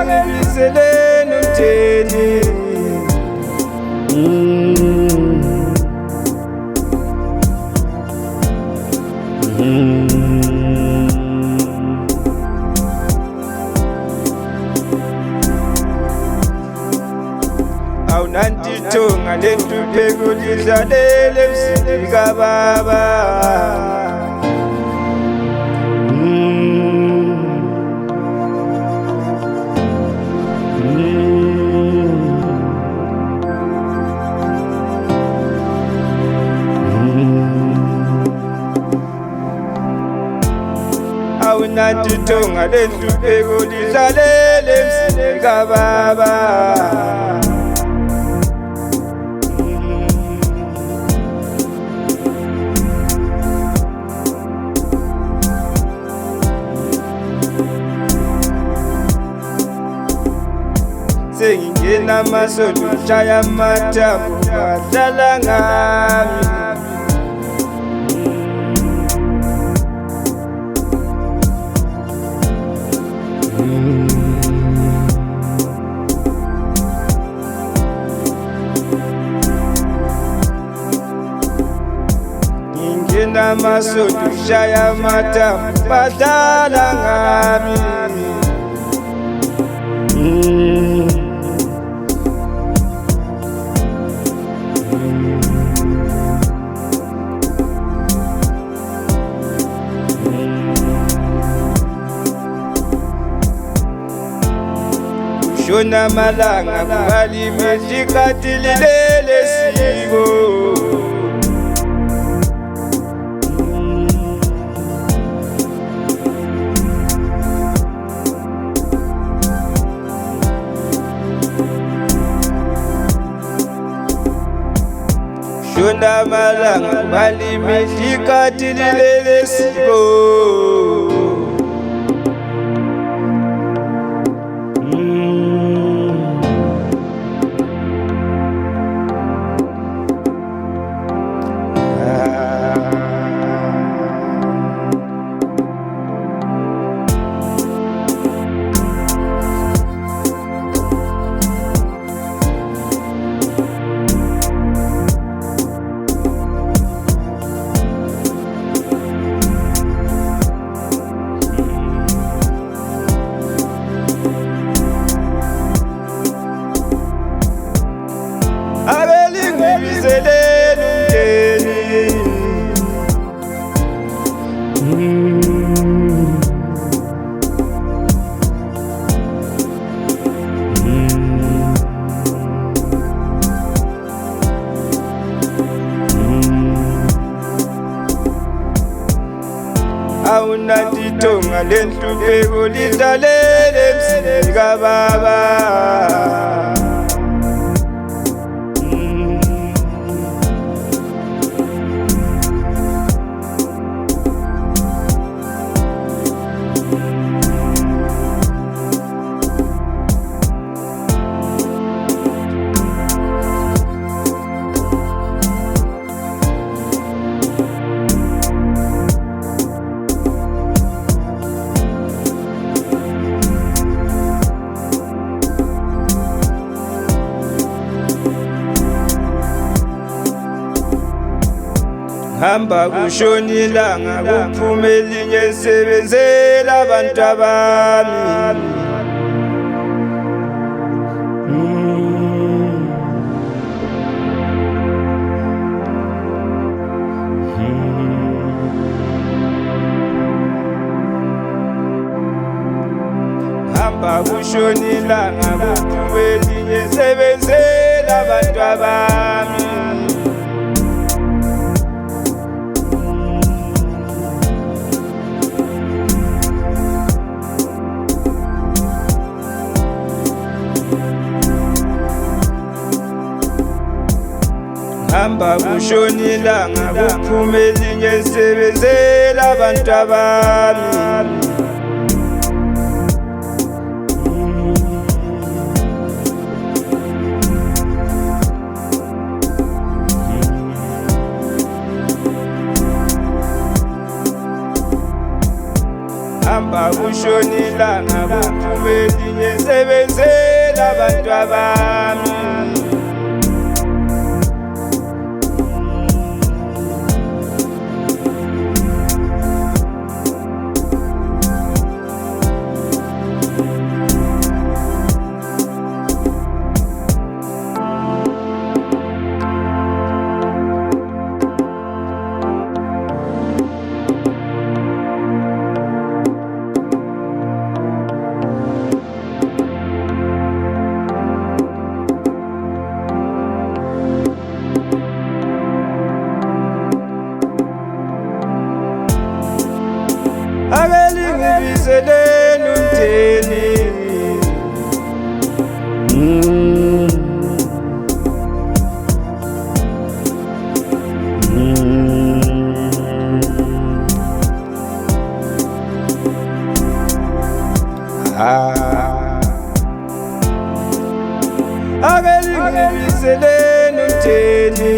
ngibizeleni umtheni awunantithonga lentupheko lidlalele emsini kababa awunantithonga lentupheko lidlalele emsini kababa sengingena amasondo ngishaya amathambo badlala ngami ngingena amasondo ngishaya amathambo badlala ngami shona malanga kubalimi ikhathi lilele siko shona malanga kubalimi ikhathi lilele siko ngibizeleni awunantithonga lentupheko lidlalele emsini kababa hamba kushona ilanga kuphume elinye lisebenzela abantu abami hamba kushona ilanga kuphume elinye lisebenzela abantu abami hamba kushona ilanga kuphume elinye lisebenzela abantu abami hamba kushona ilanga kuphume elinye ngisebenzela abantu abami. Akelingibizeleni umndeni akelingibizeleni umndeni